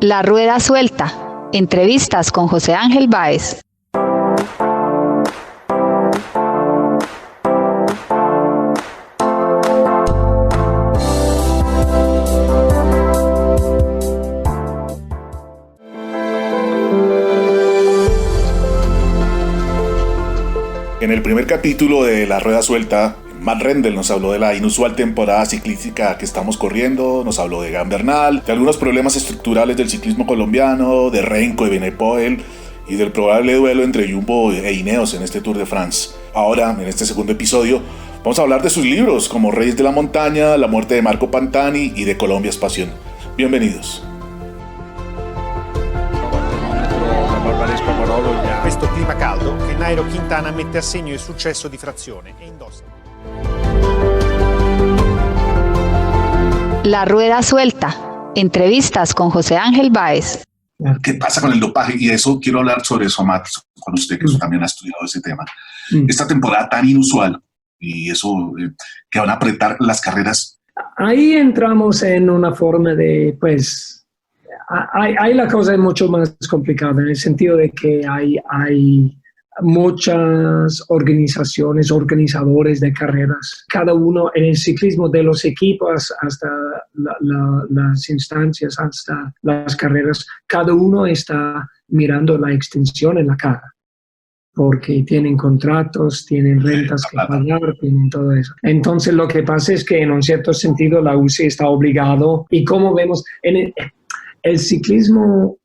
La Rueda Suelta. Entrevistas con José Ángel Báez. En el primer capítulo de La Rueda Suelta, Matt Rendel nos habló de la inusual temporada ciclística que estamos corriendo, nos habló de Egan Bernal, de algunos problemas estructurales del ciclismo colombiano, de Renko y Benepoel y del probable duelo entre Jumbo e Ineos en este Tour de France. Ahora, en este segundo episodio, vamos a hablar de sus libros como Reyes de la Montaña, La muerte de Marco Pantani y de Colombia es pasión. Bienvenidos. Questo clima caldo che Nairo Quintana mette a segno il successo di Frazione e indossa. La Rueda Suelta. Entrevistas con José Ángel Báez. ¿Qué pasa con el dopaje? Y eso quiero hablar sobre eso, Matt, con usted que también ha estudiado ese tema. Esta temporada tan inusual y eso que van a apretar las carreras. Ahí entramos en una forma de, pues, hay la cosa mucho más complicada en el sentido de que hay muchas organizaciones, organizadores de carreras, cada uno en el ciclismo, de los equipos hasta las instancias, hasta las carreras, cada uno está mirando la extensión en la cara, porque tienen contratos, tienen rentas que pagar, tienen todo eso. Entonces lo que pasa es que en un cierto sentido la UCI está obligado, y como vemos, el ciclismo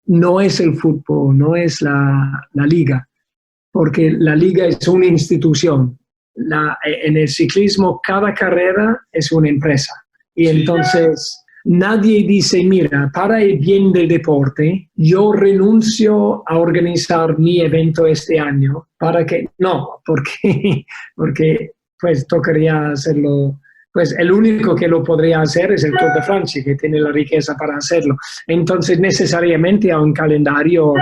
no es el fútbol, no es la liga, porque la liga es una institución. En el ciclismo cada carrera es una empresa. Y entonces nadie dice, mira, para el bien del deporte, yo renuncio a organizar mi evento este año. ¿Para qué? No, porque pues tocaría hacerlo. Pues el único que lo podría hacer es el Tour de Francia, que tiene la riqueza para hacerlo. Entonces necesariamente a un calendario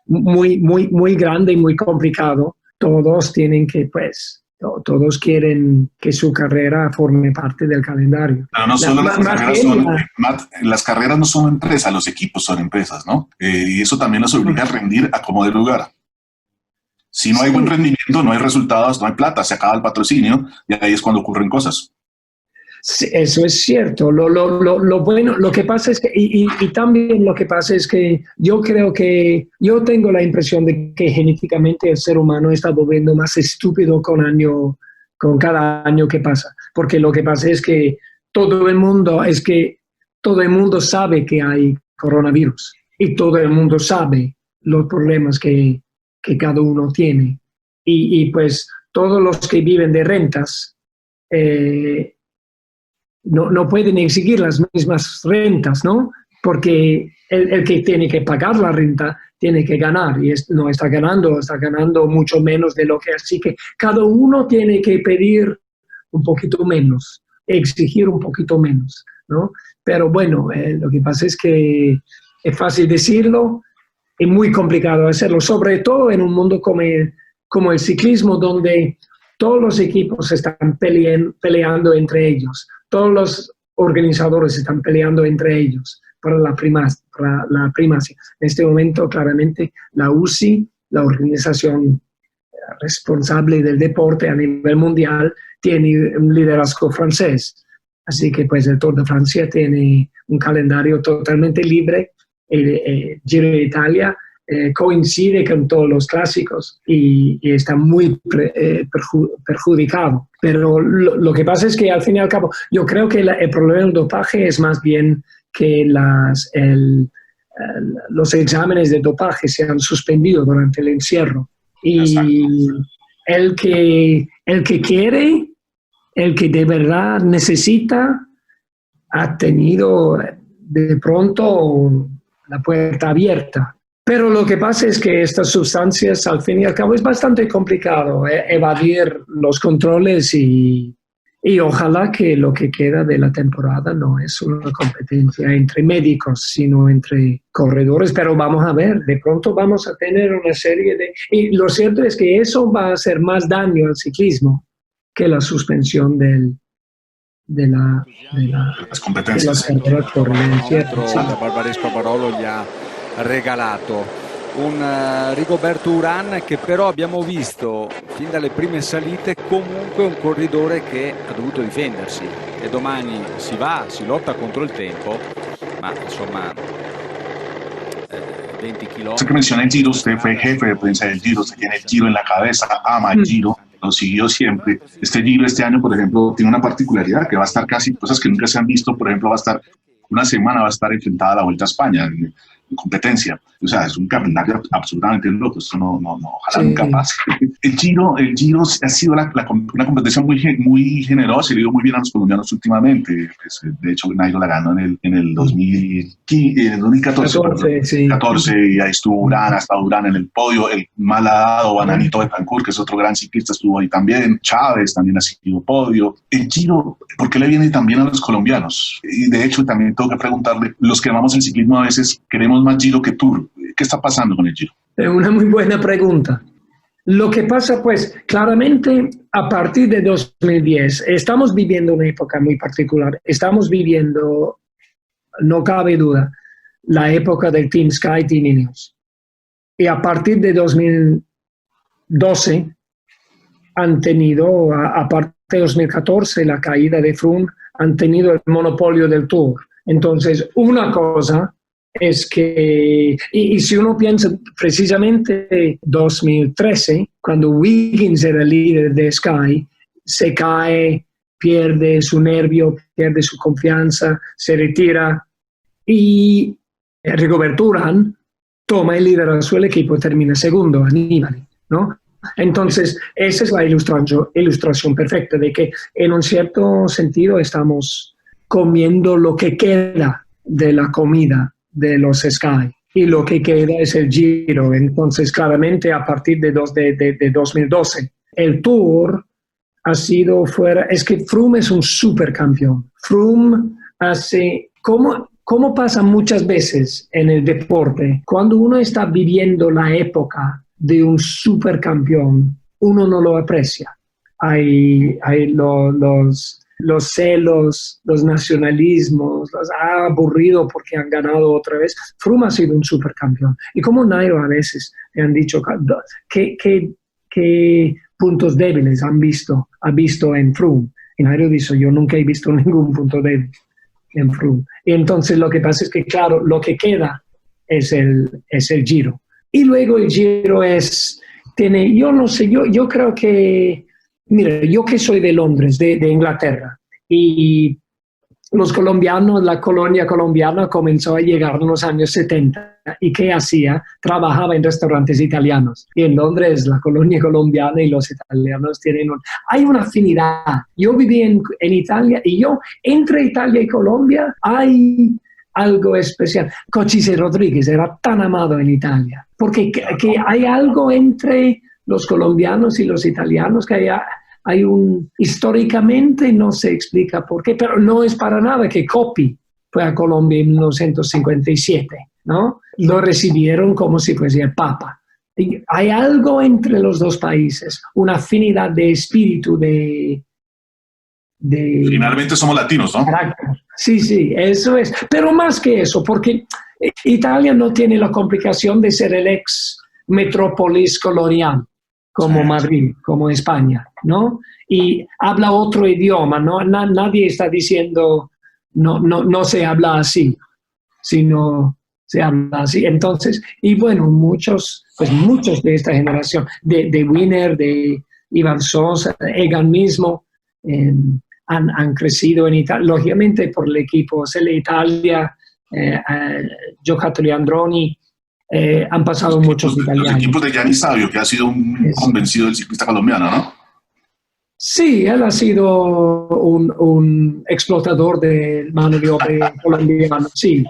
muy grande y muy complicado, todos tienen que, pues, todos quieren que su carrera forme parte del calendario. Pero no solo las carreras no son empresas, los equipos son empresas, ¿no? Y eso también nos obliga a rendir a como de lugar. Si no hay buen rendimiento, no hay resultados, no hay plata, se acaba el patrocinio y ahí es cuando ocurren cosas. Sí, eso es cierto. Lo bueno, lo que pasa es que, y también lo que pasa es que yo creo que, yo tengo la impresión de que genéticamente el ser humano está volviendo más estúpido con cada año que pasa. Porque lo que pasa es que todo el mundo sabe que hay coronavirus y todo el mundo sabe los problemas que cada uno tiene. Y pues todos los que viven de rentas, no pueden exigir las mismas rentas, ¿no? Porque el que tiene que pagar la renta tiene que ganar y no está ganando mucho menos de lo que... Así que cada uno tiene que pedir un poquito menos, exigir un poquito menos, ¿no? Pero bueno, lo que pasa es que es fácil decirlo, es muy complicado hacerlo, sobre todo en un mundo como el ciclismo, donde todos los equipos están peleando entre ellos. Todos los organizadores están peleando entre ellos para la primacia. En este momento, claramente, la UCI, la organización responsable del deporte a nivel mundial, tiene un liderazgo francés. Así que pues el Tour de Francia tiene un calendario totalmente libre. El Giro de Italia coincide con todos los clásicos y está muy perjudicado. Pero lo que pasa es que al fin y al cabo, yo creo que el problema del dopaje es más bien que los exámenes de dopaje se han suspendido durante el encierro. Y el que quiere, el que de verdad necesita, ha tenido de pronto la puerta abierta. Pero lo que pasa es que estas sustancias, al fin y al cabo, es bastante complicado evadir los controles y ojalá que lo que queda de la temporada no es una competencia entre médicos, sino entre corredores. Pero vamos a ver, de pronto vamos a tener una serie de... Y lo cierto es que eso va a hacer más daño al ciclismo que la suspensión del las competencias. Barbaresco Barolo gli ha regalato un Rigoberto Urán che però abbiamo visto fin dalle prime salite comunque un corridore che ha dovuto difendersi, e domani si lotta contro il tempo, ma insomma 20 kilómetros. Usted que menciona el Giro, usted fue jefe de prensa del Giro, usted tiene el Giro en la cabeza, ama el Giro, lo siguió siempre. Este Giro este año, por ejemplo, tiene una particularidad que va a estar casi cosas que nunca se han visto. Por ejemplo, va a estar una semana, va a estar enfrentada a la Vuelta a España en competencia. O sea, es un calendario absolutamente loco. Esto ojalá nunca pase. El Giro ha sido una competencia muy generosa y le dio muy bien a los colombianos últimamente. Pues, de hecho, Nairo la ganó en el 2014. 14, y ahí estuvo Urán, hasta Urán en el podio. El mal dado Bananito Betancourt, que es otro gran ciclista, estuvo ahí también. Chávez también ha sido podio. El Giro, ¿por qué le viene también a los colombianos? Y de hecho, también tengo que preguntarle, los que amamos el ciclismo a veces queremos más Giro que Tour. ¿Qué está pasando con el Giro? Es una muy buena pregunta. Lo que pasa, pues, claramente a partir de 2010 estamos viviendo una época muy particular. Estamos viviendo, no cabe duda, la época del Team Sky, Team Ineos. Y a partir de 2012 han tenido, aparte de 2014, la caída de Froome, han tenido el monopolio del Tour. Entonces, una cosa es que, y si uno piensa precisamente 2013, cuando Wiggins era el líder de Sky, se cae, pierde su nervio, pierde su confianza, se retira, y Rigoberto Urán toma el liderazgo del equipo y termina segundo a Nibali, ¿no? Entonces, esa es la ilustración perfecta de que en un cierto sentido estamos comiendo lo que queda de la comida de los Sky, y lo que queda es el Giro. Entonces, claramente, a partir de 2012, el Tour ha sido fuera. Es que Froome es un supercampeón. Froome hace, como pasa muchas veces en el deporte, cuando uno está viviendo la época de un supercampeón, uno no lo aprecia. Hay los celos, los nacionalismos, los aburrido porque han ganado otra vez. Froome ha sido un supercampeón. Y como Nairo a veces me han dicho qué puntos débiles ha visto en Froome. Y Nairo dice, yo nunca he visto ningún punto débil en Froome. Y entonces lo que pasa es que, claro, lo que queda es el Giro. Y luego el Giro yo no sé, yo creo que, mira, yo que soy de Londres, de Inglaterra, y los colombianos, la colonia colombiana comenzó a llegar en los años 70. ¿Y qué hacía? Trabajaba en restaurantes italianos. Y en Londres, la colonia colombiana y los italianos hay una afinidad. Yo viví en Italia, y entre Italia y Colombia hay algo especial. Cochise Rodríguez era tan amado en Italia, porque que hay algo entre los colombianos y los italianos que hay históricamente no se explica por qué, pero no es para nada que Coppi fue a Colombia en 1957, ¿no? Lo recibieron como si fuese el Papa. Y hay algo entre los dos países, una afinidad de espíritu, de Finalmente somos latinos, ¿no? carácter. Sí, eso es. Pero más que eso, porque Italia no tiene la complicación de ser el ex metrópolis colonial, como Madrid, como España, ¿no? Y habla otro idioma, ¿no? Nadie está diciendo no se habla así, sino se habla así. Entonces, y bueno, muchos de esta generación, de Winner, de Ivan Sosa, Egan mismo, han crecido en Italia, lógicamente por el equipo Selle Italia, Giocattoli Androni, han pasado muchos italianos. Los equipos de Gianni Savio, que ha sido un convencido del ciclista colombiano, ¿no? Sí, él ha sido un explotador de mano de obra colombiana. Sí.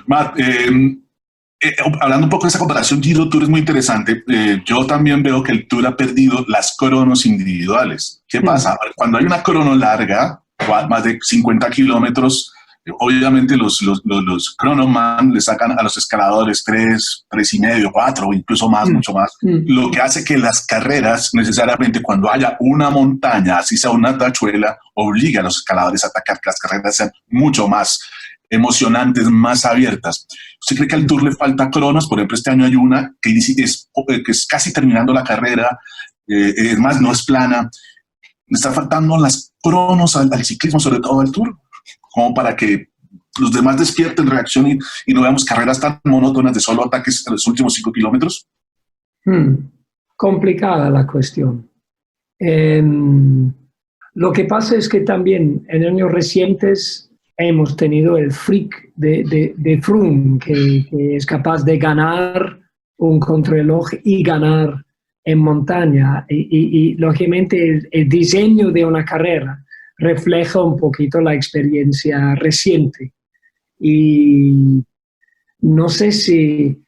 Matt, hablando un poco de esa comparación Giro-Tour es muy interesante. Yo también veo que el Tour ha perdido las cronos individuales. ¿Qué pasa? Cuando hay una crono larga, más de 50 kilómetros, Obviamente los Chronoman le sacan a los escaladores 3, 3,5, 4 o incluso más, mucho más. Lo que hace que las carreras, necesariamente cuando haya una montaña, así sea una tachuela, obliga a los escaladores a atacar, que las carreras sean mucho más emocionantes, más abiertas. ¿Usted cree que al Tour le falta cronos? Por ejemplo, este año hay una que es casi terminando la carrera, es más, no es plana. ¿Le está faltando las cronos al ciclismo, sobre todo al Tour? Como para que los demás despierten, reaccionen y no veamos carreras tan monótonas de solo ataques en los últimos 5 kilómetros. Complicada la cuestión. Lo que pasa es que también en años recientes hemos tenido el freak de Froome, que es capaz de ganar un contrarreloj y ganar en montaña. Y lógicamente el diseño de una carrera refleja un poquito la experiencia reciente. Y no sé si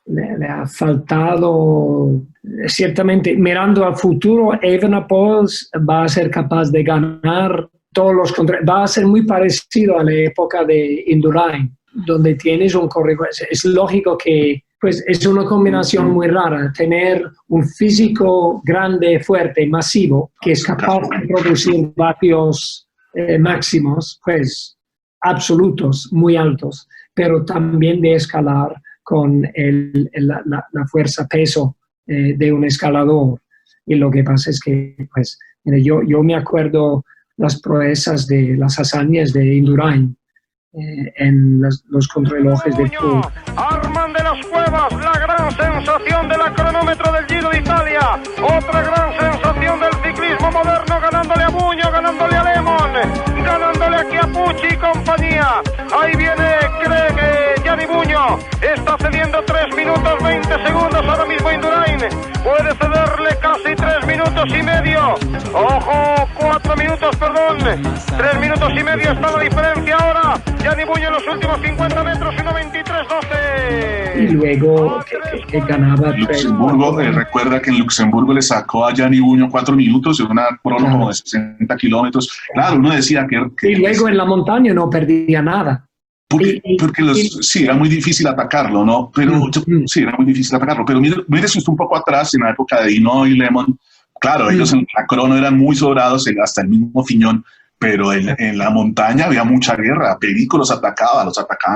le ha faltado, ciertamente, mirando al futuro, Evenepoel va a ser capaz de ganar todos los contrarios. Va a ser muy parecido a la época de Indurain, donde tienes un corredor. Es lógico que pues, es una combinación muy rara, tener un físico grande, fuerte, masivo, que es capaz de producir vatios máximos, pues, absolutos, muy altos, pero también de escalar con la fuerza-peso de un escalador. Y lo que pasa es que, pues, yo me acuerdo las proezas de las hazañas de Indurain en los contrarrelojes de Tour. Arman de las Cuevas, la gran sensación del cronómetro del Giro de Italia, otra gran sensación del ciclismo moderno, ganándole a Buño, ganándole a Lemon, ganándole a Chiappucci y compañía. Ahí viene Gianni Buño, está cediendo 3 minutos 20 segundos ahora mismo Indurain, puede cederle casi 3 minutos y medio, ojo, 4 minutos, perdón, 3 minutos y medio está la diferencia ahora. Gianni Buño en los últimos 50 metros, 1:23.12. Y luego que ganaba Luxemburgo, recuerda que en Luxemburgo le sacó a Gianni Buño 4 minutos en una crono como de 60 kilómetros. Claro, uno decía que y luego en la montaña no perdía nada. Porque sí, era muy difícil atacarlo, ¿no? Pero sí, era muy difícil atacarlo. Pero mire si está un poco atrás, en la época de Hinault y Lemon. Claro, ellos en la crono eran muy sobrados, hasta el mismo Fiñón. Pero en la montaña había mucha guerra. Perico los atacaban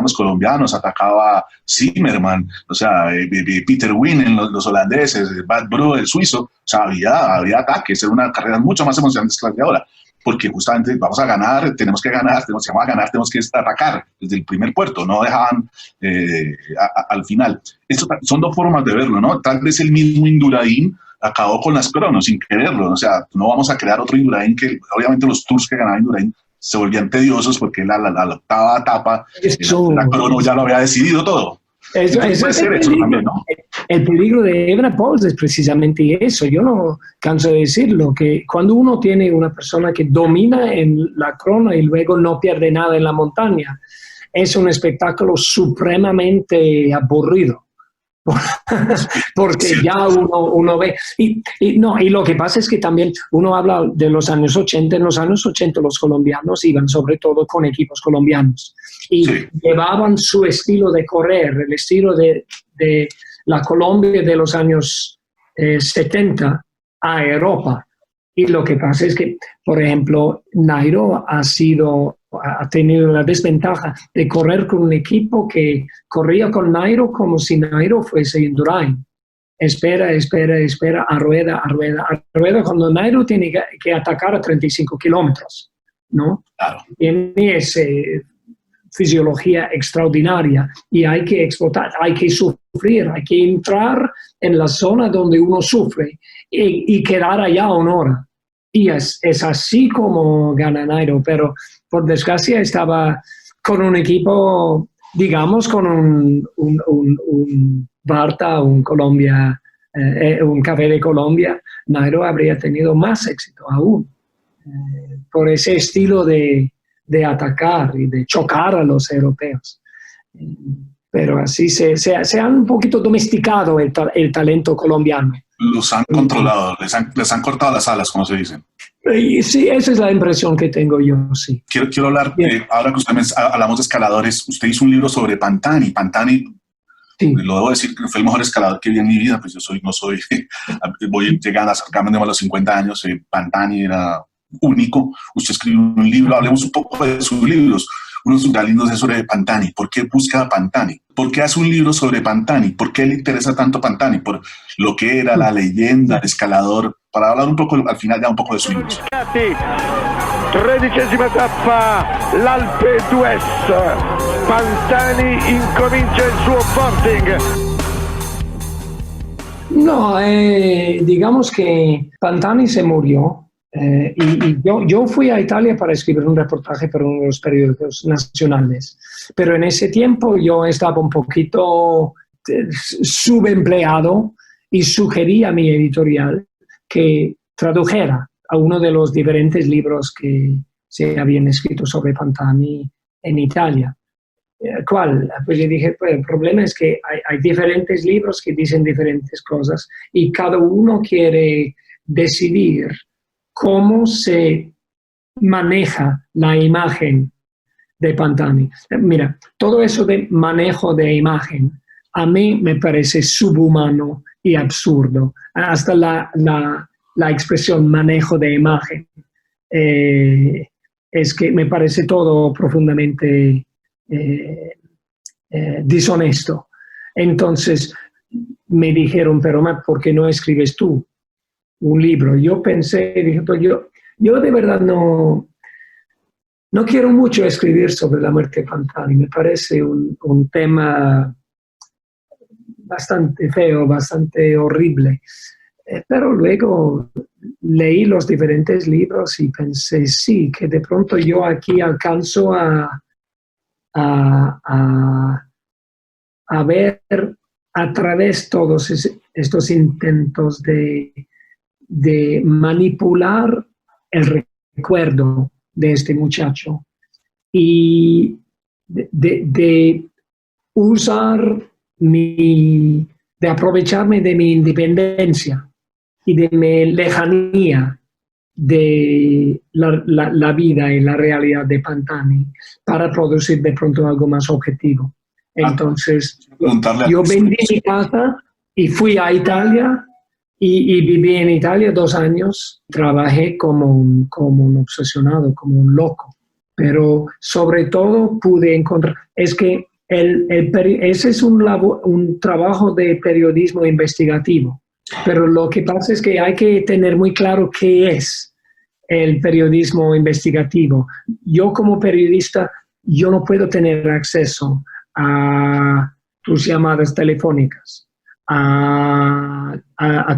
los colombianos, atacaba Zimmerman, o sea, Peter Winen, los holandeses, Bad Bro, el suizo. O sea, había ataques, era una carrera mucho más emocionante que la de ahora, porque justamente vamos a ganar, tenemos que ganar, tenemos que atacar desde el primer puerto, no dejaban al final. Esto son dos formas de verlo, ¿no? Tal vez el mismo Indurain acabó con las cronos sin quererlo, o sea, no vamos a crear otro Indurain, que obviamente los tours que ganaba Indurain se volvían tediosos porque la octava etapa, la crono ya lo había decidido todo. El peligro de Evenepoel es precisamente eso. Yo no canso de decirlo, que cuando uno tiene una persona que domina en la crono y luego no pierde nada en la montaña, es un espectáculo supremamente aburrido. Porque ya uno ve y lo que pasa es que también uno habla de los años 80. En los años 80 los colombianos iban sobre todo con equipos colombianos y llevaban su estilo de correr, el estilo de la Colombia de los años 70 a Europa. Y lo que pasa es que, por ejemplo, Nairo ha tenido la desventaja de correr con un equipo que corría con Nairo como si Nairo fuese Indurain. Espera, a rueda, cuando Nairo tiene que atacar a 35 kilómetros, ¿no? Claro. Tiene esa fisiología extraordinaria y hay que explotar, hay que sufrir, hay que entrar en la zona donde uno sufre y quedar allá una hora. Y es así como gana Nairo, pero por desgracia estaba con un equipo, digamos, con un Barta, un Colombia, un Café de Colombia. Nairo habría tenido más éxito aún por ese estilo de atacar y de chocar a los europeos. Pero así se han un poquito domesticado el talento colombiano. Los han controlado, les han cortado las alas, como se dicen. Y sí, esa es la impresión que tengo yo, sí. Quiero hablar, ahora que hablamos de escaladores, usted hizo un libro sobre Pantani. Pantani, sí, lo debo decir, que fue el mejor escalador que vi en mi vida, pues yo no soy, voy llegando a acercarme a los 50 años, Pantani era único. Usted escribió un libro, hablemos un poco de sus libros. Uno de sus lindos es sobre Pantani. ¿Por qué busca a Pantani? ¿Por qué hace un libro sobre Pantani? ¿Por qué le interesa tanto Pantani? Por lo que era la leyenda, el escalador. Para hablar un poco, al final ya un poco de su libro. 13ª tappa, l'Alpe d'Huez. Pantani incomincia il suo boarding. No, digamos que Pantani se murió. Yo fui a Italia para escribir un reportaje para uno de los periódicos nacionales, pero en ese tiempo yo estaba un poquito subempleado y sugerí a mi editorial que tradujera a uno de los diferentes libros que se habían escrito sobre Pantani en Italia. ¿Cuál? Pues yo dije, pues el problema es que hay diferentes libros que dicen diferentes cosas y cada uno quiere decidir cómo se maneja la imagen de Pantani. Mira, todo eso de manejo de imagen a mí me parece subhumano y absurdo. Hasta la expresión manejo de imagen es que me parece todo profundamente dishonesto. Entonces me dijeron, pero ¿por qué no escribes tú un libro? Yo pensé, dije, pues yo de verdad no quiero mucho escribir sobre la muerte de Pantani. Me parece un tema bastante feo, bastante horrible. Pero luego leí los diferentes libros y pensé, sí, que de pronto yo aquí alcanzo a ver a través de todos estos intentos de manipular el recuerdo de este muchacho y de usar de aprovecharme de mi independencia y de mi lejanía de la vida y la realidad de Pantani para producir de pronto algo más objetivo. Entonces, yo vendí mi casa y fui a Italia y viví en Italia 2 años. Trabajé como un obsesionado, como un loco. Pero sobre todo pude encontrar, es que ese es un trabajo de periodismo investigativo. Pero lo que pasa es que hay que tener muy claro qué es el periodismo investigativo. Yo como periodista, yo no puedo tener acceso a tus llamadas telefónicas, a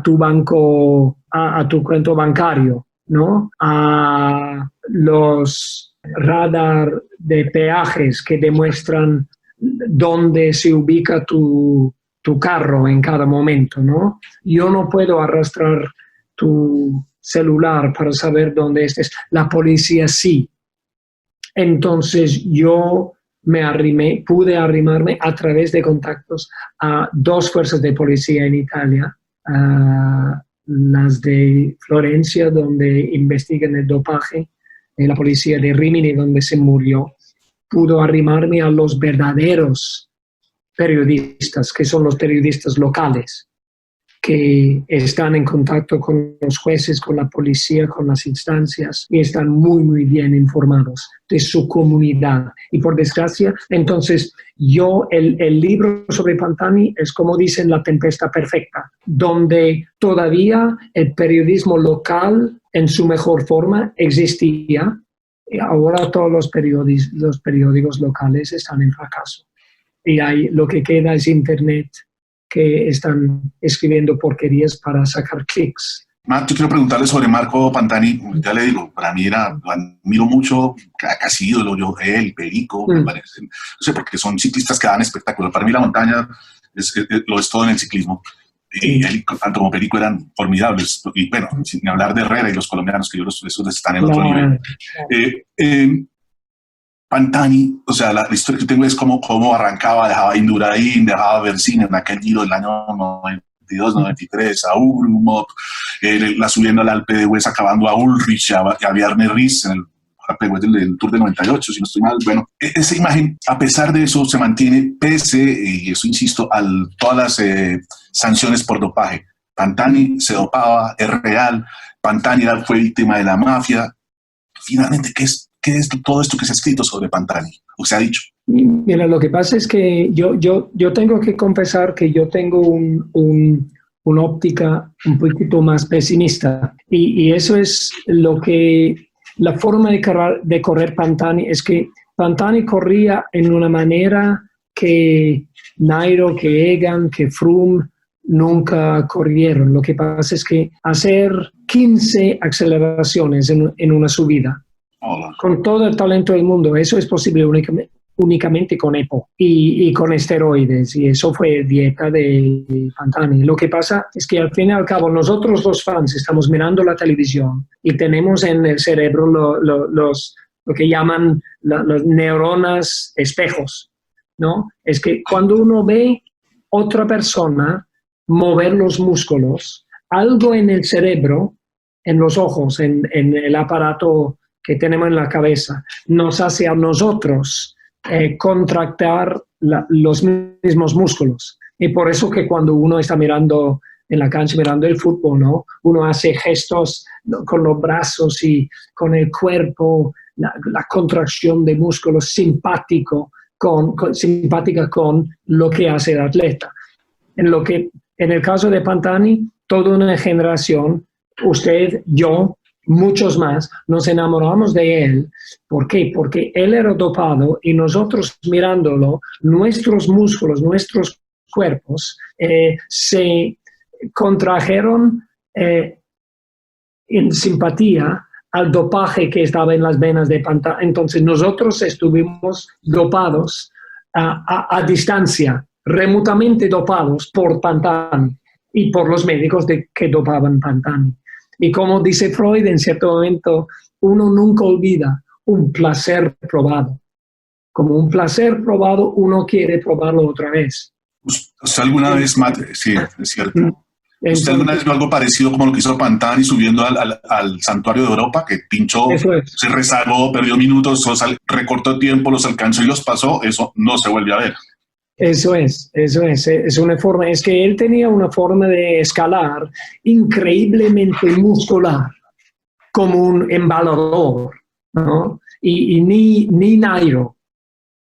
tu banco, a tu cuenta bancario, ¿no? A los radar de peajes que demuestran dónde se ubica tu carro en cada momento, ¿no? Yo no puedo arrastrar tu celular para saber dónde estés. La policía sí. Entonces yo pude arrimarme a través de contactos a 2 fuerzas de policía en Italia, las de Florencia, donde investigan el dopaje, y la policía de Rimini, donde se murió. Pudo arrimarme a los verdaderos periodistas, que son los periodistas locales, que están en contacto con los jueces, con la policía, con las instancias y están muy, muy bien informados de su comunidad. Y por desgracia, entonces, el libro sobre Pantani es, como dicen, la tempestad perfecta, donde todavía el periodismo local en su mejor forma existía y ahora todos los periódicos locales están en fracaso. Y lo que queda es Internet, que están escribiendo porquerías para sacar clics. Matt, yo quiero preguntarle sobre Marco Pantani. Ya le digo, para mí lo admiro mucho, casi ídolo, él, Perico, me parece. No sé, porque son ciclistas que dan espectáculo. Para mí la montaña lo es todo en el ciclismo. Y él, tanto como Perico, eran formidables. Y bueno, sin hablar de Herrera y los colombianos, que esos están en otro nivel. Pantani, o sea, la historia que tengo es cómo arrancaba, dejaba Indurain, dejaba Berzin en aquel Giro del año 92, 93, a Ugrumov, la subiendo al Alpe d'Huez, acabando a Ulrich, a Bjarne Riis en el Alpe d'Huez del Tour de 98, si no estoy mal. Bueno, esa imagen, a pesar de eso, se mantiene pese, y eso insisto, a todas las sanciones por dopaje. Pantani se dopaba, es real, Pantani fue víctima de la mafia. Finalmente, ¿qué es todo esto que se ha escrito sobre Pantani? ¿O se ha dicho? Mira, lo que pasa es que yo tengo que confesar que yo tengo una óptica un poquito más pesimista. Y eso es la forma de correr Pantani, es que Pantani corría en una manera que Nairo, que Egan, que Froome nunca corrieron. Lo que pasa es que hacer 15 aceleraciones en una subida, con todo el talento del mundo, eso es posible únicamente con EPO y con esteroides, y eso fue dieta de Pantani. Lo que pasa es que al fin y al cabo nosotros los fans estamos mirando la televisión y tenemos en el cerebro lo que llaman las neuronas espejos, ¿no? Es que cuando uno ve otra persona mover los músculos, algo en el cerebro, en los ojos, en el aparato que tenemos en la cabeza, nos hace a nosotros contractar los mismos músculos. Y por eso que cuando uno está mirando en la cancha, mirando el fútbol, ¿no? Uno hace gestos, ¿no?, con los brazos y con el cuerpo, la contracción de músculos simpática con lo que hace el atleta. En el caso de Pantani, toda una generación, usted, yo, muchos más, nos enamoramos de él. ¿Por qué? Porque él era dopado y nosotros mirándolo, nuestros músculos, nuestros cuerpos se contrajeron en simpatía al dopaje que estaba en las venas de Pantani. Entonces nosotros estuvimos dopados a distancia, remotamente dopados por Pantani y por los médicos que dopaban Pantani. Y como dice Freud, en cierto momento, uno nunca olvida un placer probado. Como un placer probado, uno quiere probarlo otra vez. ¿Usted alguna vez, Matt? Sí, es cierto. ¿Usted alguna vez vio algo parecido como lo que hizo Pantani subiendo al Santuario de Europa, que pinchó, se rezagó, perdió minutos, recortó tiempo, los alcanzó y los pasó? Eso no se vuelve a ver. Eso es una forma, es que él tenía una forma de escalar increíblemente muscular, como un embalador, ¿no? Y ni Nairo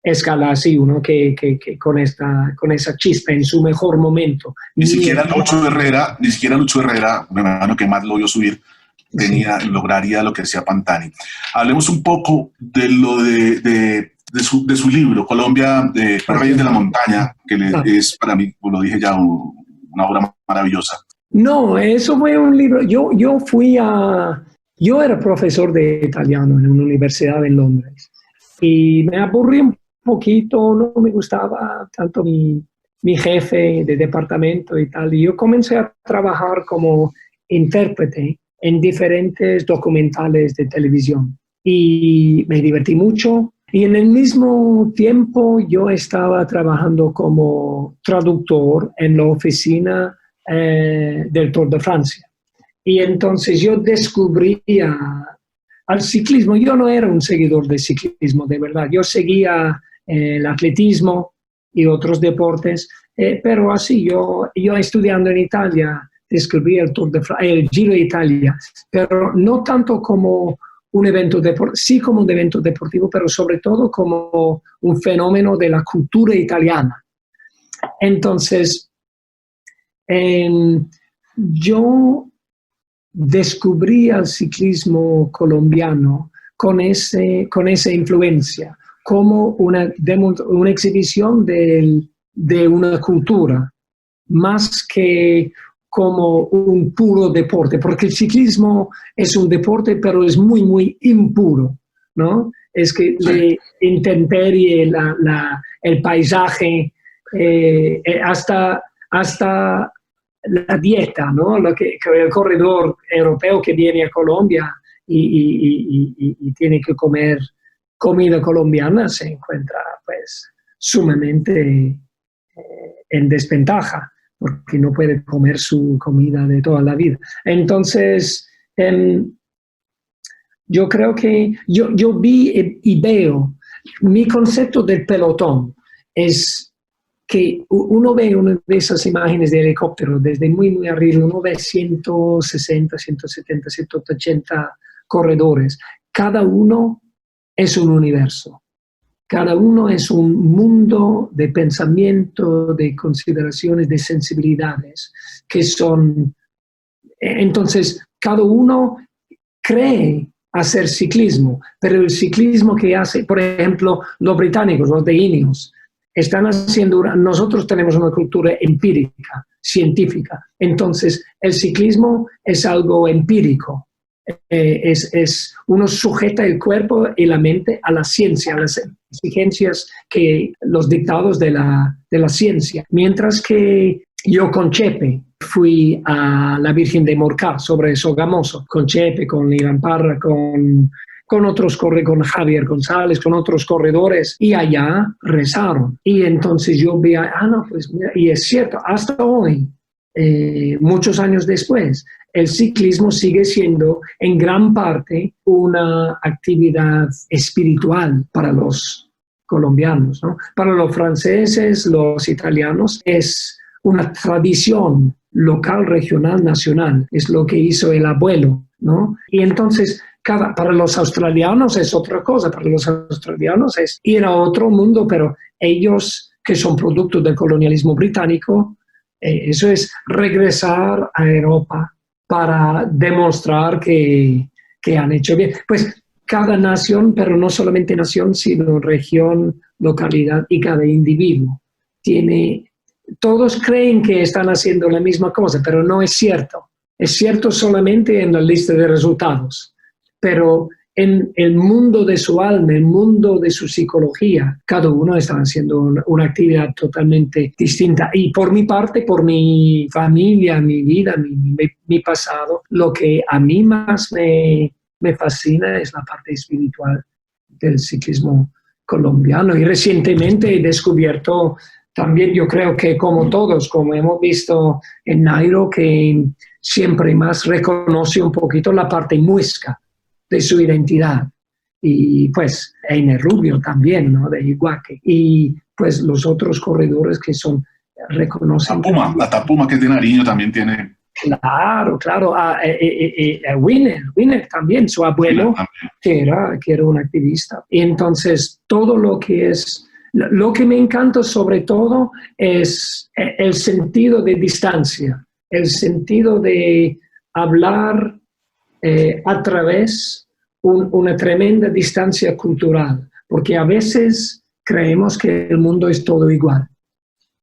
escala así, uno que con esa chispa en su mejor momento. Ni siquiera Lucho Herrera, un hermano que más lo vio subir, lograría lo que hacía Pantani. Hablemos un poco de lo de su libro, Colombia, Reyes de la Montaña, que es para mí, como lo dije ya, una obra maravillosa. No, eso fue un libro. Yo era profesor de italiano en una universidad en Londres y me aburrí un poquito, no me gustaba tanto mi jefe de departamento y tal, y yo comencé a trabajar como intérprete en diferentes documentales de televisión y me divertí mucho. Y en el mismo tiempo yo estaba trabajando como traductor en la oficina del Tour de Francia. Y entonces yo descubría al ciclismo. Yo no era un seguidor de ciclismo, de verdad. Yo seguía el atletismo y otros deportes, pero así yo estudiando en Italia descubrí el Giro de Italia, pero no tanto como un evento deportivo, sí como un evento deportivo, pero sobre todo como un fenómeno de la cultura italiana. Entonces, yo descubrí al ciclismo colombiano con esa influencia, como una exhibición de una cultura, más que como un puro deporte, porque el ciclismo es un deporte, pero es muy, muy impuro, ¿no? Es que la intemperie, el paisaje, hasta la dieta, ¿no? Que el corredor europeo que viene a Colombia y tiene que comer comida colombiana se encuentra, pues, sumamente en desventaja. porque no puede comer su comida de toda la vida. Entonces, yo creo que yo vi y veo, mi concepto del pelotón es que uno ve una de esas imágenes de helicóptero desde muy, muy arriba, uno ve 160, 170, 180 corredores. Cada uno es un universo. Cada uno es un mundo de pensamiento, de consideraciones, de sensibilidades que son... Entonces, cada uno cree hacer ciclismo, pero el ciclismo que hace, por ejemplo, los británicos, los de Ineos, están haciendo, nosotros tenemos una cultura empírica, científica, entonces el ciclismo es algo empírico, uno sujeta el cuerpo y la mente a la ciencia, a las exigencias, que los dictados de la ciencia, mientras que yo con Chepe fui a la Virgen de Morcá, sobre Sogamoso, con Chepe, con Iván Parra, con otros corredores, con Javier González, con otros corredores, y allá rezaron. Y entonces yo vi, no, pues mira, y es cierto, hasta hoy, muchos años después, el ciclismo sigue siendo en gran parte una actividad espiritual para los colombianos, ¿no? Para los franceses, los italianos, es una tradición local, regional, nacional. Es lo que hizo el abuelo, ¿no? Y entonces, para los australianos es otra cosa. Para los australianos es ir a otro mundo, pero ellos, que son producto del colonialismo británico, eso es regresar a Europa para demostrar que han hecho bien. Pues cada nación, pero no solamente nación, sino región, localidad y cada individuo tiene... Todos creen que están haciendo la misma cosa, pero no es cierto. Es cierto solamente en la lista de resultados. Pero en el mundo de su alma, el mundo de su psicología, cada uno está haciendo una actividad totalmente distinta. Y por mi parte, por mi familia, mi vida, mi pasado, lo que a mí más me fascina es la parte espiritual del ciclismo colombiano. Y recientemente he descubierto... También yo creo que como todos, como hemos visto en Nairo, que siempre más reconoce un poquito la parte muisca de su identidad. Y pues Einer Rubio también, ¿no? De Iguaque. Y pues los otros corredores que son, reconocen... La Tapuma que es de Nariño también tiene... Claro. Winner también, su abuelo, que era un activista. Y entonces todo lo que es... Lo que me encanta sobre todo es el sentido de distancia, el sentido de hablar a través de una tremenda distancia cultural, porque a veces creemos que el mundo es todo igual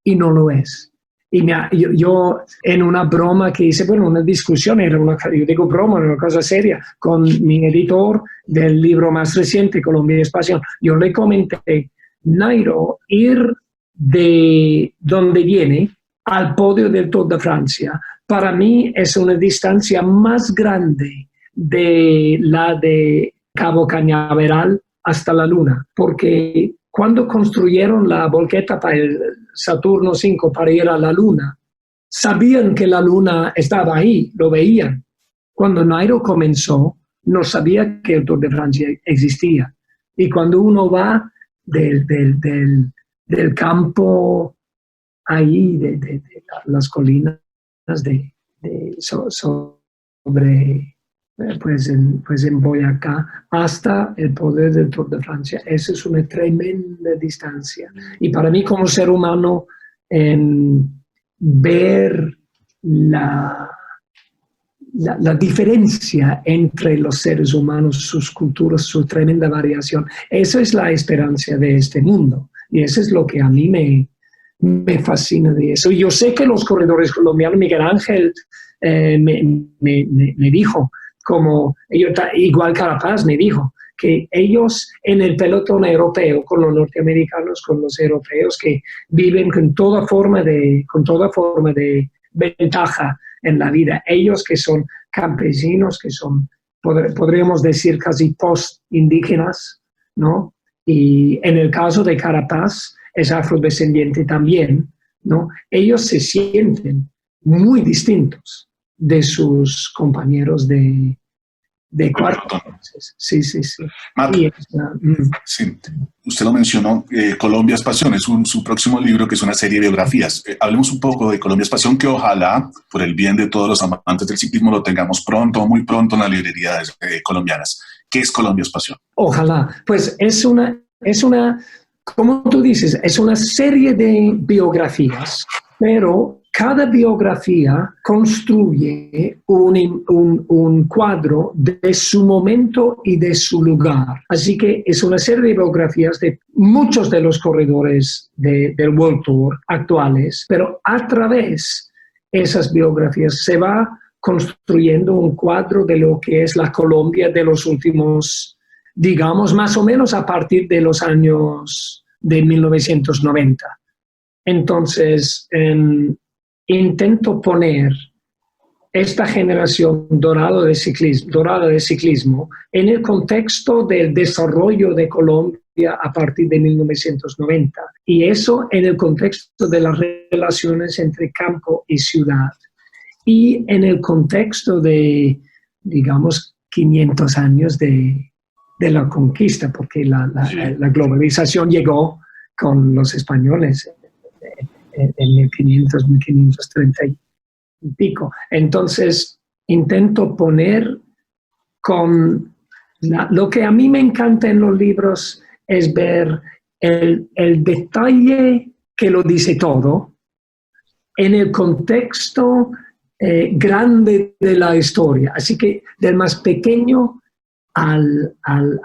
y no lo es. Y yo en una broma que hice, bueno, una discusión, yo digo broma, era una cosa seria, con mi editor del libro más reciente, Colombia y Espacio, yo le comenté, Nairo, ir de donde viene al podio del Tour de Francia, para mí es una distancia más grande de la de Cabo Cañaveral hasta la Luna, porque cuando construyeron la volqueta para el Saturno 5 para ir a la Luna, sabían que la Luna estaba ahí, lo veían. Cuando Nairo comenzó, no sabía que el Tour de Francia existía. Y cuando uno va del campo ahí, de las colinas sobre, pues en Boyacá, hasta el poder del Tour de Francia. Esa es una tremenda distancia. Y para mí como ser humano, ver la diferencia entre los seres humanos, sus culturas, su tremenda variación. Esa es la esperanza de este mundo. Y eso es lo que a mí me fascina de eso. Y yo sé que los corredores colombianos, Miguel Ángel me dijo, igual Carapaz me dijo, que ellos en el pelotón europeo, con los norteamericanos, con los europeos, que viven con toda forma de ventaja en la vida. Ellos que son campesinos, que son, podríamos decir, casi post-indígenas, ¿no? Y en el caso de Carapaz, es afrodescendiente también, ¿no? Ellos se sienten muy distintos de sus compañeros de cuarto. Sí. Matt, sí, usted lo mencionó, Colombia es Pasión, es su próximo libro, que es una serie de biografías. Hablemos un poco de Colombia es Pasión, que ojalá, por el bien de todos los amantes del ciclismo, lo tengamos pronto, muy pronto en las librerías colombianas. ¿Qué es Colombia es Pasión? Ojalá. Pues es una, como tú dices, es una serie de biografías, pero cada biografía construye un cuadro de su momento y de su lugar. Así que es una serie de biografías de muchos de los corredores del World Tour actuales, pero a través de esas biografías se va construyendo un cuadro de lo que es la Colombia de los últimos, digamos, más o menos a partir de los años de 1990. Entonces, intento poner esta generación dorada de ciclismo en el contexto del desarrollo de Colombia a partir de 1990, y eso en el contexto de las relaciones entre campo y ciudad, y en el contexto de, digamos, 500 años de la conquista, porque la globalización llegó con los españoles en 1500, 1530 y pico. Entonces, intento poner con lo que a mí me encanta en los libros es ver el detalle que lo dice todo en el contexto grande de la historia. Así que del más pequeño a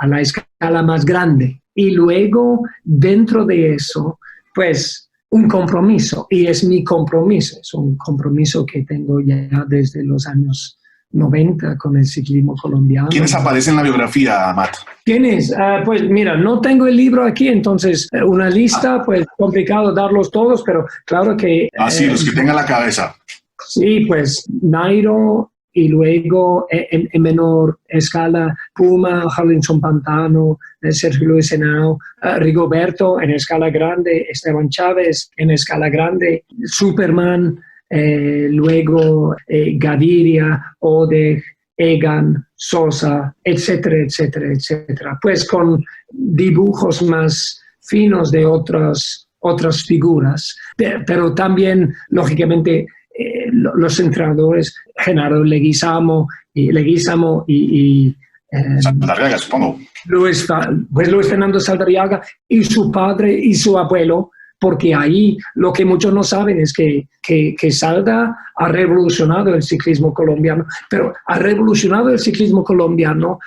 la escala más grande. Y luego, dentro de eso, pues, un compromiso, y es mi compromiso, es un compromiso que tengo ya desde los años 90 con el ciclismo colombiano. ¿Quiénes aparecen en la biografía, Matt? ¿Quiénes? Pues mira, no tengo el libro aquí, entonces una lista, pues complicado darlos todos, pero claro que... Sí, los que tengan la cabeza. Sí, pues Nairo, y luego en menor escala Puma, Harlinson Pantano, Sergio Luis Henao, Rigoberto en escala grande, Esteban Chávez en escala grande, Superman, luego Gaviria, Odeg, Egan, Sosa, etcétera, etcétera, etcétera. Pues con dibujos más finos de otras figuras, pero también, lógicamente, los entrenadores Genaro Leguizamo y Saldarriaga, supongo. Luis Fernando Saldarriaga y su padre y su abuelo, porque ahí lo que muchos no saben es que Salda ha revolucionado el ciclismo colombiano, pero ha revolucionado el ciclismo colombiano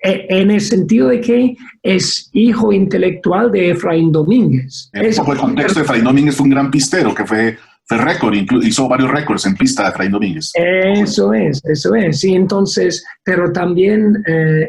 en el sentido de que es hijo intelectual de Efraín Domínguez. El contexto de Efraín Domínguez fue un gran pistero que fue récord, hizo varios récords en pista de Efraín Domínguez. Eso es. Sí, entonces, pero también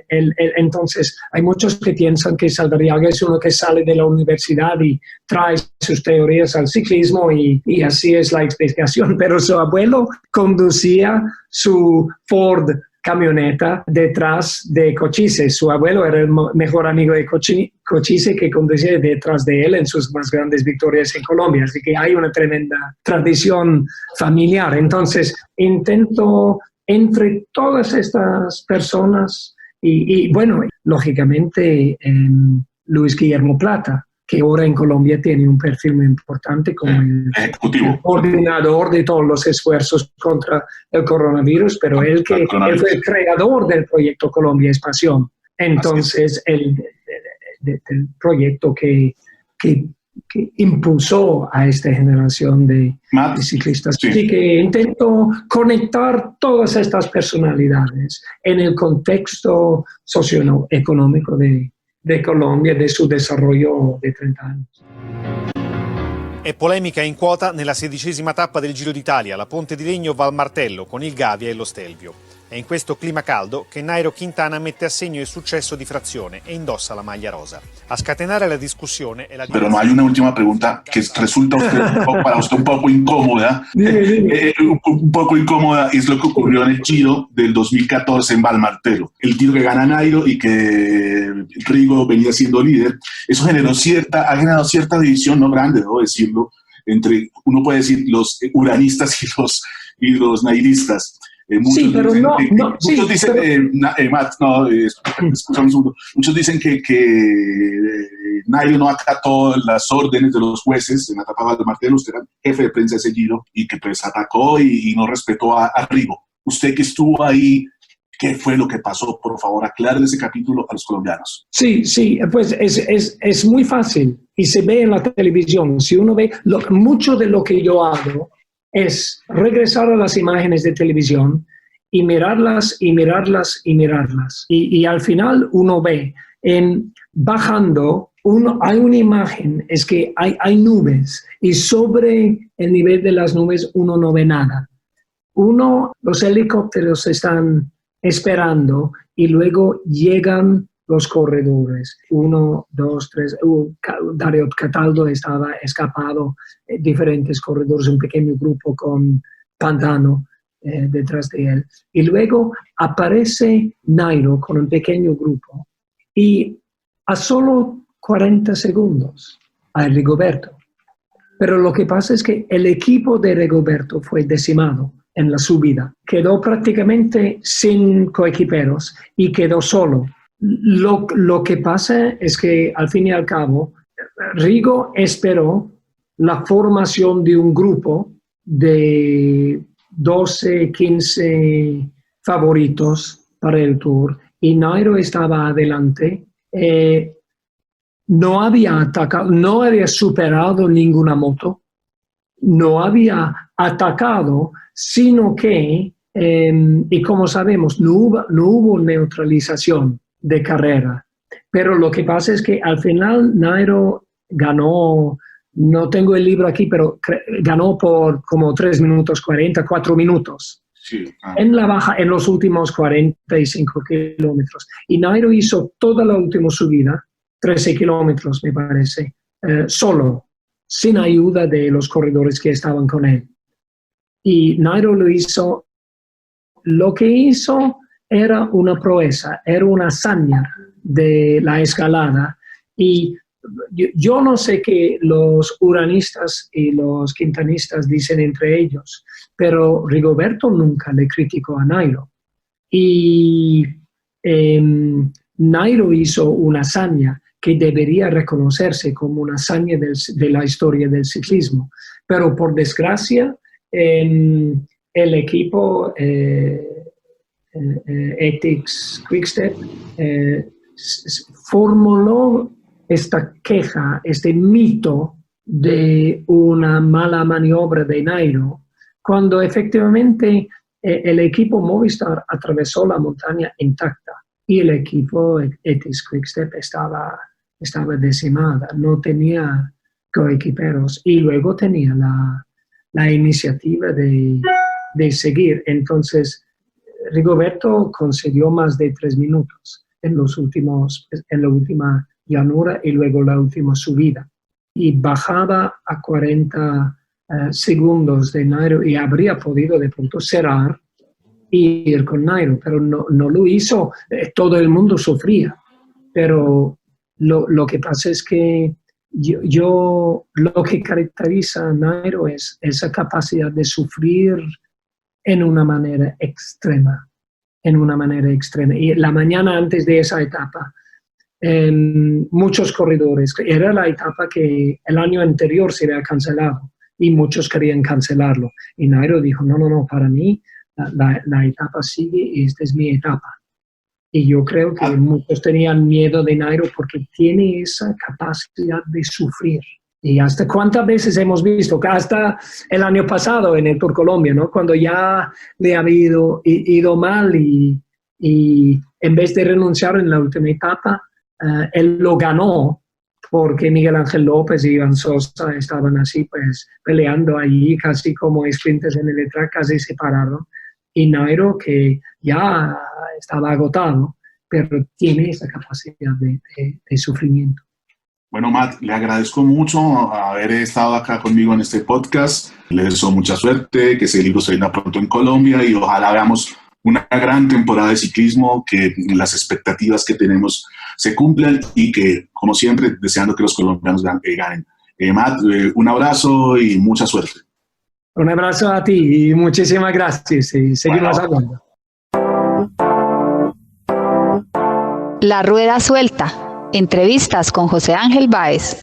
entonces hay muchos que piensan que Saldarriaga es uno que sale de la universidad y trae sus teorías al ciclismo y así es la explicación, pero su abuelo conducía su Ford camioneta detrás de Cochise. Su abuelo era el mejor amigo de Cochise, que conducía detrás de él en sus más grandes victorias en Colombia. Así que hay una tremenda tradición familiar. Entonces, intento entre todas estas personas y bueno, lógicamente Luis Guillermo Plata, que ahora en Colombia tiene un perfil muy importante como el coordinador de todos los esfuerzos contra el coronavirus, pero él fue el creador del proyecto Colombia es Pasión. Entonces, el proyecto que impulsó a esta generación de ciclistas. Sí. Así que intento conectar todas estas personalidades en el contexto socioeconómico de Colombia e del suo desarrollo di 30 anni. È polemica in quota nella 16ª tappa del Giro d'Italia, la Ponte di Legno Valmartello con il Gavia e lo Stelvio. È in questo clima caldo che Nairo Quintana mette a segno il successo di Frazione e indossa la maglia rosa. A scatenare la discussione è la... Pero no hay una última pregunta que resulta para usted un poco incómoda. Un poco incómoda es lo que ocurrió en el Giro del 2014 en Valmartelo. El Giro que gana Nairo y que Rigo venía siendo líder. Eso ha generado cierta división, no grande, debo decirlo, entre, uno puede decir, los uranistas y los nairistas. Sí, pero muchos dicen, Matt, muchos dicen que Nairo no acató las órdenes de los jueces en la etapa de Valmartelo. Usted era jefe de prensa de ese Giro y que pues atacó y no respetó a Rigo. Usted que estuvo ahí, ¿qué fue lo que pasó? Por favor, aclare ese capítulo a los colombianos. Sí, pues es muy fácil y se ve en la televisión. Si uno ve, mucho de lo que yo hago es regresar a las imágenes de televisión y mirarlas. Y al final uno ve, bajando, hay una imagen, es que hay nubes y sobre el nivel de las nubes uno no ve nada. Los helicópteros están esperando y luego llegan los corredores. 1, 2, 3. Dario Cataldo estaba escapado, diferentes corredores, un pequeño grupo con Pantano detrás de él. Y luego aparece Nairo con un pequeño grupo y a solo 40 segundos hay Rigoberto. Pero lo que pasa es que el equipo de Rigoberto fue decimado en la subida. Quedó prácticamente sin coequiperos y quedó solo. Lo que pasa es que al fin y al cabo Rigo esperó la formación de un grupo de 12, 15 favoritos para el Tour y Nairo estaba adelante. No había atacado, no había superado ninguna moto, no había atacado, sino que, y como sabemos, no hubo neutralización de carrera. Pero lo que pasa es que al final Nairo ganó, no tengo el libro aquí, pero ganó por como 3 minutos 40, 4 minutos. Sí. En la baja, en los últimos 45 kilómetros. Y Nairo hizo toda la última subida, 13 kilómetros me parece, solo, sin ayuda de los corredores que estaban con él. Y Nairo lo que hizo era una proeza, era una hazaña de la escalada. Y yo no sé qué los uranistas y los quintanistas dicen entre ellos, pero Rigoberto nunca le criticó a Nairo. Y Nairo hizo una hazaña que debería reconocerse como una hazaña de la historia del ciclismo. Pero por desgracia, el equipo Ethics Quickstep formuló esta queja, este mito de una mala maniobra de Nairo, cuando efectivamente el equipo Movistar atravesó la montaña intacta y el equipo Ethics Quickstep estaba decimada, no tenía coequiperos y luego tenía la iniciativa de seguir. Entonces, Rigoberto concedió más de 3 minutos en la última llanura y luego la última subida. Y bajaba a 40 segundos de Nairo y habría podido de pronto cerrar y ir con Nairo, pero no lo hizo. Todo el mundo sufría. Pero lo que pasa es que lo que caracteriza a Nairo es esa capacidad de sufrir en una manera extrema. Y la mañana antes de esa etapa, muchos corredores, era la etapa que el año anterior se había cancelado y muchos querían cancelarlo. Y Nairo dijo, no, para mí la etapa sigue y esta es mi etapa. Y yo creo que muchos tenían miedo de Nairo porque tiene esa capacidad de sufrir. Y hasta cuántas veces hemos visto, que hasta el año pasado en el Tour Colombia, ¿no? Cuando ya le había ido mal y en vez de renunciar en la última etapa, él lo ganó porque Miguel Ángel López y Iván Sosa estaban así pues peleando allí, casi como sprinters en el track, casi separaron. y Nairo, que ya estaba agotado, pero tiene esa capacidad de sufrimiento. Bueno, Matt, le agradezco mucho haber estado acá conmigo en este podcast. Le deseo mucha suerte, que ese libro se venda pronto en Colombia y ojalá veamos una gran temporada de ciclismo, que las expectativas que tenemos se cumplan y que, como siempre, deseando que los colombianos ganen. Matt, un abrazo y mucha suerte. Un abrazo a ti y muchísimas gracias. Y seguimos hablando. La Rueda Suelta. Entrevistas con José Ángel Báez.